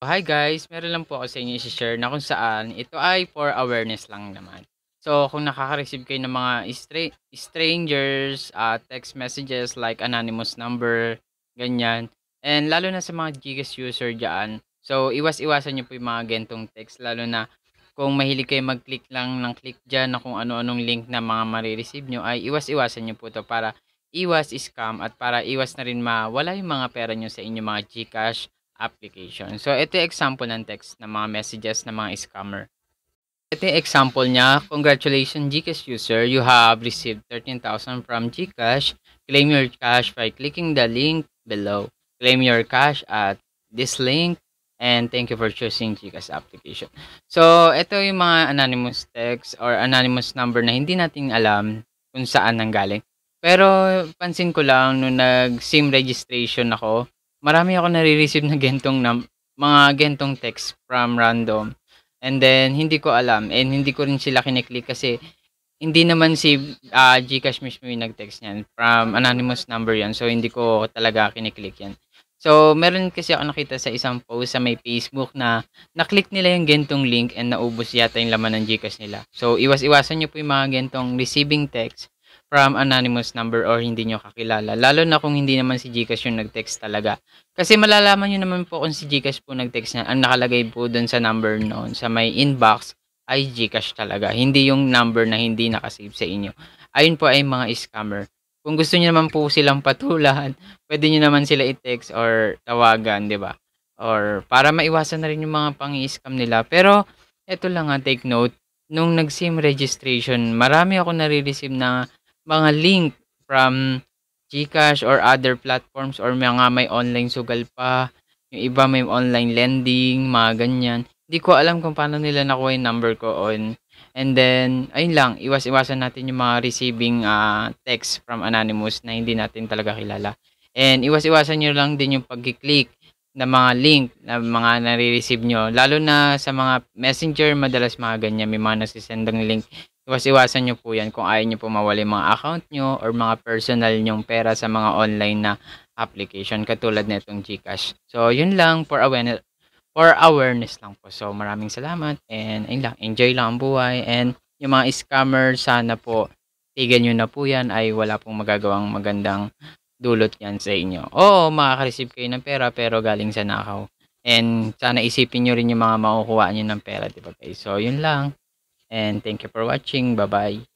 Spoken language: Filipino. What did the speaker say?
Hi guys, meron lang po ako sa inyo i-share na kung saan ito ay for awareness lang naman. So kung nakaka-receive kayo ng mga strangers, text messages like anonymous number, ganyan. And lalo na sa mga Gcash user diyan. So iwas-iwasan niyo po yung mga gentong text lalo na kung mahilig kayo mag-click lang ng click diyan na kung ano-anong link na mga mare-receive niyo ay iwas-iwasan niyo po 'to para iwas scam at para iwas na rin mawala yung mga pera niyo sa inyong mga Gcash application. So, ito yung example ng text ng mga messages ng mga scammer. Ito yung example niya. Congratulations, GCash user. You have received 13,000 from GCash. Claim your cash by clicking the link below. Claim your cash at this link. And thank you for choosing GCash application. So, ito yung mga anonymous text or anonymous number na hindi natin alam kung saan nanggaling. Pero pansin ko lang nung nag-SIM registration ako, marami ako nare-receive na mga gentong text from random. And then hindi ko alam and hindi ko rin sila kini-click kasi hindi naman si, GCash mismo yung nag-text niyan, from anonymous number 'yan. So hindi ko talaga kini-click 'yan. So meron kasi ako nakita sa isang post sa may Facebook na na-click nila yung gentong link and naubos yata yung laman ng GCash nila. So iwas-iwasan niyo po yung mga gentong receiving text from anonymous number or hindi niyo kakilala. Lalo na kung hindi naman si GCash yung nag-text talaga. Kasi malalaman niyo naman po kung si GCash po nag-text niyan, ang nakalagay po dun sa number noon sa may inbox ay GCash talaga, hindi yung number na hindi naka-save sa inyo. Ayun po ay mga scammer. Kung gusto niyo naman po silang patulan, pwede niyo naman sila i-text or tawagan, 'di ba? Or para maiwasan na rin yung mga pang-i-scam nila. Pero eto lang, take note, nung nag-SIM registration, marami akong nare-receive na mga link from GCash or other platforms or mga may online sugal pa, yung iba may online lending, mga ganyan. Hindi ko alam kung paano nila nakuha yung number ko on. And then, ayun lang, iwas-iwasan natin yung mga receiving text from anonymous na hindi natin talaga kilala. And iwas-iwasan nyo lang din yung pag-click na mga link na mga nare-receive nyo. Lalo na sa mga messenger, madalas mga ganyan, may mga nasisend ng link. Iwas-iwasan nyo po yan kung ayaw nyo po mawala yung mga account nyo or mga personal nyong pera sa mga online na application katulad na itong GCash. So, yun lang for awareness lang po. So, maraming salamat and ayun lang, enjoy lang ang buhay and yung mga scammer sana po tigil nyo na po yan ay wala pong magagawang magandang dulot yan sa inyo. Oo, makaka-receive kayo ng pera pero galing sa nakaw. And sana isipin nyo rin yung mga makukuha nyo ng pera, di ba guys? So, yun lang. And thank you for watching. Bye-bye.